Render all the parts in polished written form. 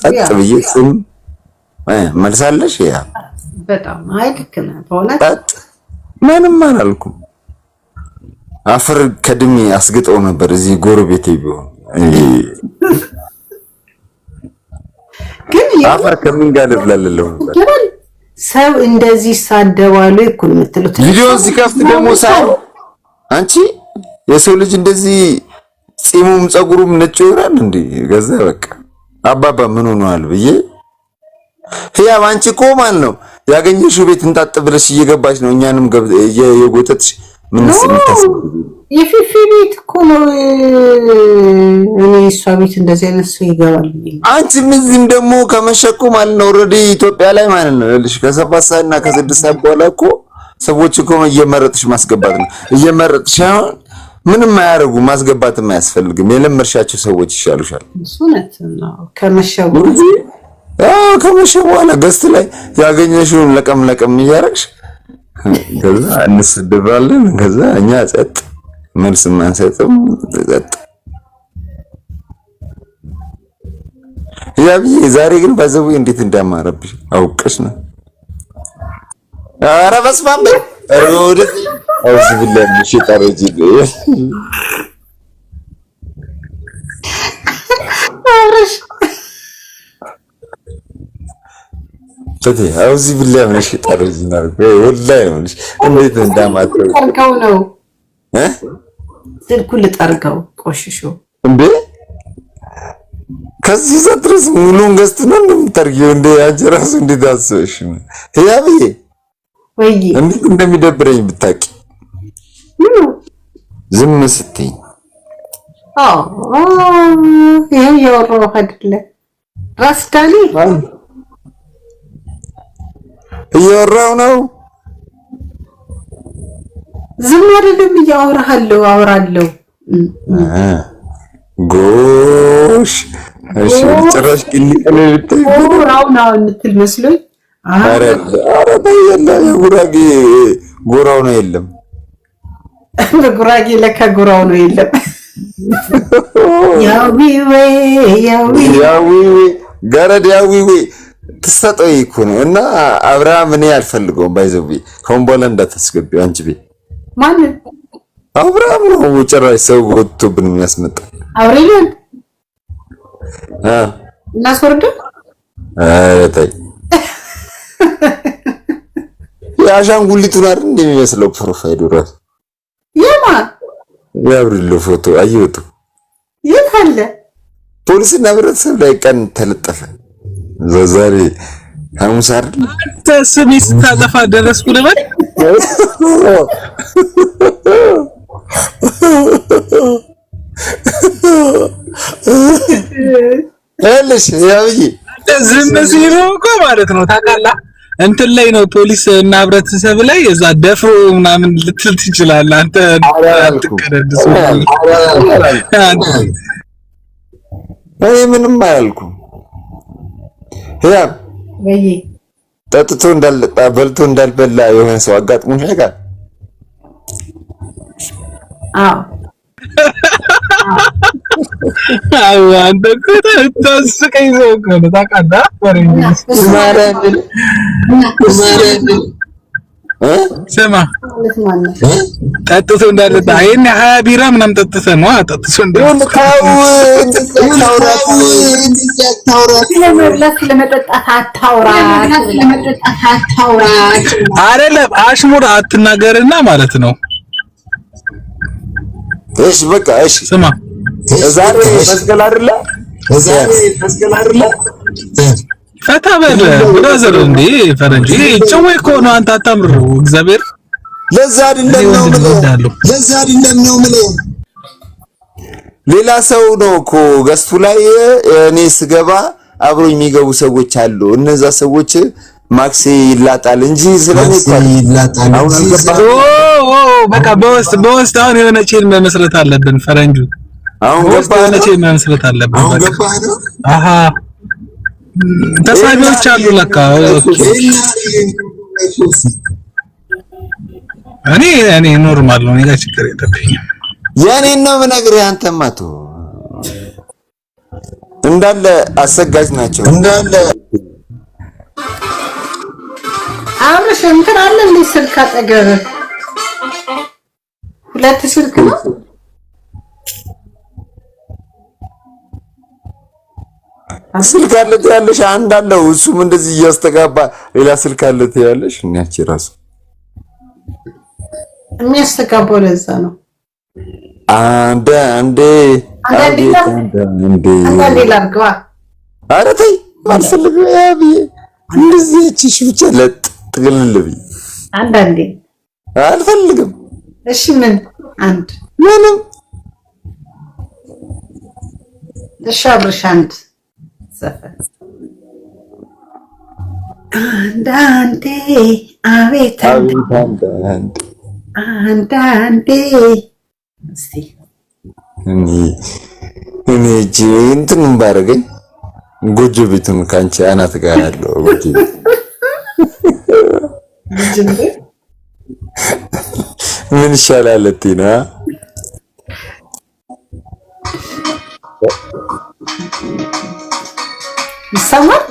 ጸጥ ብዬ ስም መልሳለሽ ያ በጣም አይልክና በእውነት ምንም አላልኩም። አፈር ከድሜ አስግጠው ነበር እዚህ ጎረቤቴ ቢሆን ግን አፈር ከምን ጋር ልብላለለው ነበር። ሰው እንደዚህ ሳደባሉ እኮ የምትሉት ቪዲዮን ሲከፍት ደግሞ ሳይ አንቺ የሰው ልጅ እንደዚህ ጺሙም ጸጉሩም ነጭ ይሆናል እንዴ? ገዛ በቃ አባባ ምን ሆኗል ብዬ ህያብ አንቺ እኮ ማለት ነው ያገኘሽው ቤት እንጣጥ ብለሽ እየገባሽ ነው እኛንም የጎተትሽ ምን ስምታስብ የፊፊ ቤት እኮ ነው። እኔ እሷ ቤት እንደዚህ አይነት ሰው ይገባል። አንቺ ምንዚህም ደግሞ ከመሸኩ ማለት ነው ኦልሬዲ ኢትዮጵያ ላይ ማለት ነው ልሽ ከ7 ሰዓት እና ከ6 ሰዓት በኋላ እኮ ሰዎች እኮ እየመረጥሽ ማስገባት ነው እየመረጥሽ አሁን ምንም አያረጉ ማስገባትም አያስፈልግም። የለመርሻቸው ሰዎች ይሻሉሻል። እሱነት ነው ከመሸው ከመሸው በኋላ ገስት ላይ ያገኘሽውን ለቀም እያረግሽ ከዛ እንስደባለን። ከዛ እኛ ጸጥ መልስ ማንሰጥም ጸጥ ያብዬ ዛሬ ግን ባዘው እንዴት እንዳማረብሽ አውቀሽ ነው። ኧረ በስመ አብ ሮድ አውዝ ብለን ሽጣረጂ አረሽ ተቴ አውዝ ብለን ሽጣረጂ ነው ወላሂ ነው እንዴት እንዳማረብሽ ጠርቀው ነው ስልኩን ልጠርገው ቆሽሾ እንዴ ከዚህ ዘትርስ ሙሉን ገዝት ነው እንደምታርጊው እንደ ያጀራስ እንዴት አስበሽ ነው ያብዬ ወይ እንዴት እንደሚደብረኝ ብታቂ ዝም ስትይ ይሄ ያወራው አይደለ ራስ ዳኒ እያወራው ነው ዝም አይደለም እያወራሃለሁ አወራለሁ ጎሽ እሺ ጭራሽ ቅልቅል ጎራውና እንትል መስሎኝ አረ በየላ የጉራጌ ጎራው ነው የለም በጉራጌ ለካ ጎራው ነው የለም ያዊዌ ገረድ ያዊዌ ተሰጠው እኮ ነው እና አብርሃም እኔ አልፈልገውም ባይዘው ከሆነ በኋላ እንዳታስገቢው አንቺ ቤት ማን አብርሃም ነው ጭራሽ ሰው ወጥቶብን የሚያስመጣ አብሬልን እናስወርድ ተይ የአሻንጉሊቱን አይደል እንደሚመስለው ፕሮፋይሉ ራስ የማ ያብሪሎ ፎቶ አየሁት የት አለ ፖሊስና ህብረተሰብ ላይ ቀን ተለጠፈ ዛሬ ሐሙስ አይደል ተስሚ ስታጠፋ ደረስኩ ልበል እልሽ ያብዬ ዝም ሲሉ እኮ ማለት ነው ታውቃለህ እንትን ላይ ነው ፖሊስ እና ህብረተሰብ ላይ እዛ ደፍሮ ምናምን ልትል ትችላለህ አንተ አትቀደድስ እኔ ምንም አላልኩም ያ ወይ ጠጥቶ እንዳልጠጣ በልቶ እንዳልበላ የሆነ ሰው አጋጥሞሽ ያውቃል? አዎ አንተ ተስቀኝ ሰው እኮ ነው ታውቃለህ ስማ ጠጥቶ እንዳልጠጣ አይኔ 20 ቢራ ምናምን ጠጥተህ ነው ጠጥቶ እንዳልጠጣ ለመጠጣት አታውራ አይደለም አሽሙር አትናገርና ማለት ነው እሺ በቃ እሺ ስማ ዛሬ መስቀል አይደለ ፈታ በል ብራዘር እንዴ ፈረንጅ ጨው እኮ ነው አንተ አታምሩ እግዚአብሔር ለዛ አይደለም ነው ሌላ ሰው ነው እኮ ገስቱ ላይ እኔ ስገባ አብሮ የሚገቡ ሰዎች አሉ እነዛ ሰዎች ማክሲ ይላጣል እንጂ ስለኔ ይላጣል በቃ በውስጥ አሁን የሆነ ቼን መመስረት አለብን ፈረንጁ አሁን ገባ የሆነ ቼን መመስረት አለብን አሃ ተሳቢዎች አሉ ለካ እኔ ኖርማል ነው እኔ ጋር ችግር የለብኝም ያኔ ነው ምነግርህ አንተማ እንዳለ አሰጋጅ ናቸው እንዳለ። አብረሽ እንትን አለ እንዴ ስልክ አጠገብህ? ሁለት ስልክ ነው። ስልክ አለ ትያለሽ፣ አንድ አለው እሱም እንደዚህ እያስተጋባ ሌላ ስልክ አለ ትያለሽ። እናቺ ራሱ የሚያስተጋባው ለዛ ነው። አንዴ ላድርገዋ። ኧረ ተይ አልፈልግም። ያ ብዬ እንደዚህ እቺሽ ብቻ ለጥቅልል ብዬ አንዳንዴ አልፈልግም። እሺ ምን አንድ ምንም እሺ አብረሽ አንድ ዘፈን አንዳንዴ አቤት አንዳንዴ እስቲ እኔ እጄ እንትን ባረገኝ ጎጆ ቤቱን ካንቺ አናት ጋር ያለው ጎጆ ምን ይሻላል እቲና ይሰማል።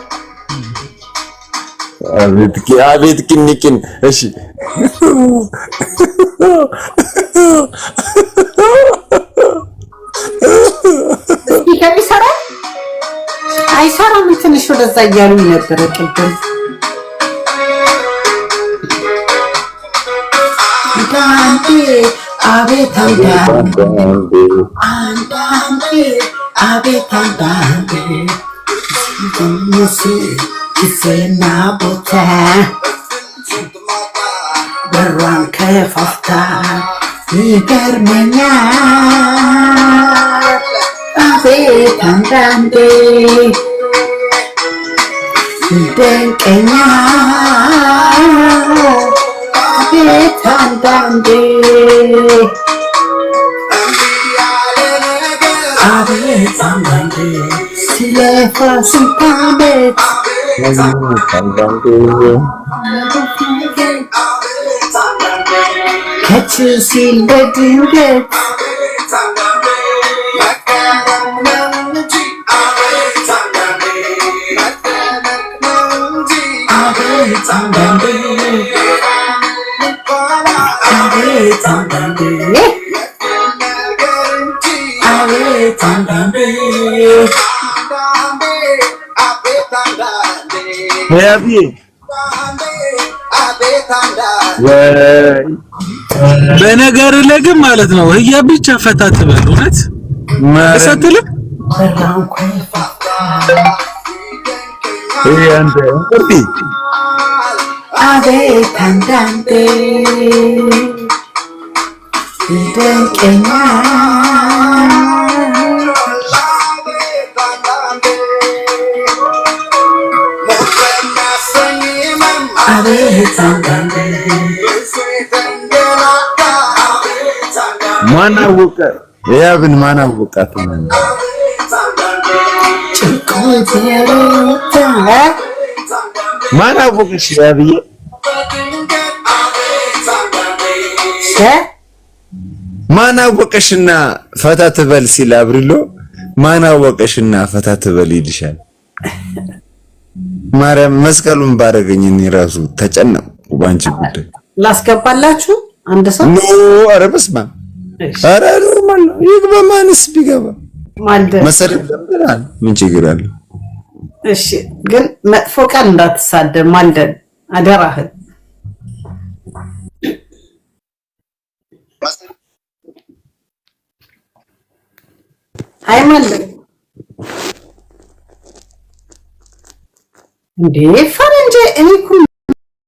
አቤት ቅንቅን እሺ ስፒከር ይሰራል አይሰራም? ትንሽ ወደዛ እያሉ ነበረ ቅድም። አንዳንዴ አቤት አንዳንዴ አቤት አንዳንዴ ጊዜና ቦታ በሯን ከፋፍታ ይገርመኛል አቤት አንዳንዴ ይደንቀኛል አቤት አንዳንዴ አቤት አንዳንዴ ሲለፋ ስንት ዓመት ከች ሲል በድንገት አቤት አንዳንዴ አቤት አንዳንዴ አቤት አንዳንዴ በነገር ላይ ግን ማለት ነው ህያ ብቻ ፈታ ትበል እውነት እሰጥልህ አንተ እንቁርቲ አቤት አንዳንዴ ይደንቀኛል አቤት አንዳንዴ ማን አወቀ ያብን ማን አወቃት ማለት ማን አወቀሽ ያብዬ ማን አወቀሽና ፈታ ትበል ሲል አብሪሎ ማን አወቀሽና ፈታ ትበል ይልሻል። ማርያም መስቀሉን ባረገኝ እኔ ራሱ ተጨነቅኩ ባንቺ ጉዳይ። ላስገባላችሁ አንድ ሰው ኖ ኧረ በስመ አብ ኧረ ኖርማል ነው ይግባ። ማንስ ቢገባ ማልደ መሰለኝ ደምራል ምን ችግር አለ? እሺ ግን መጥፎ ቃል እንዳትሳደብ ማልደን አደራህን። አይማልደን እንዴ ፈረንጅ እኔ እኮ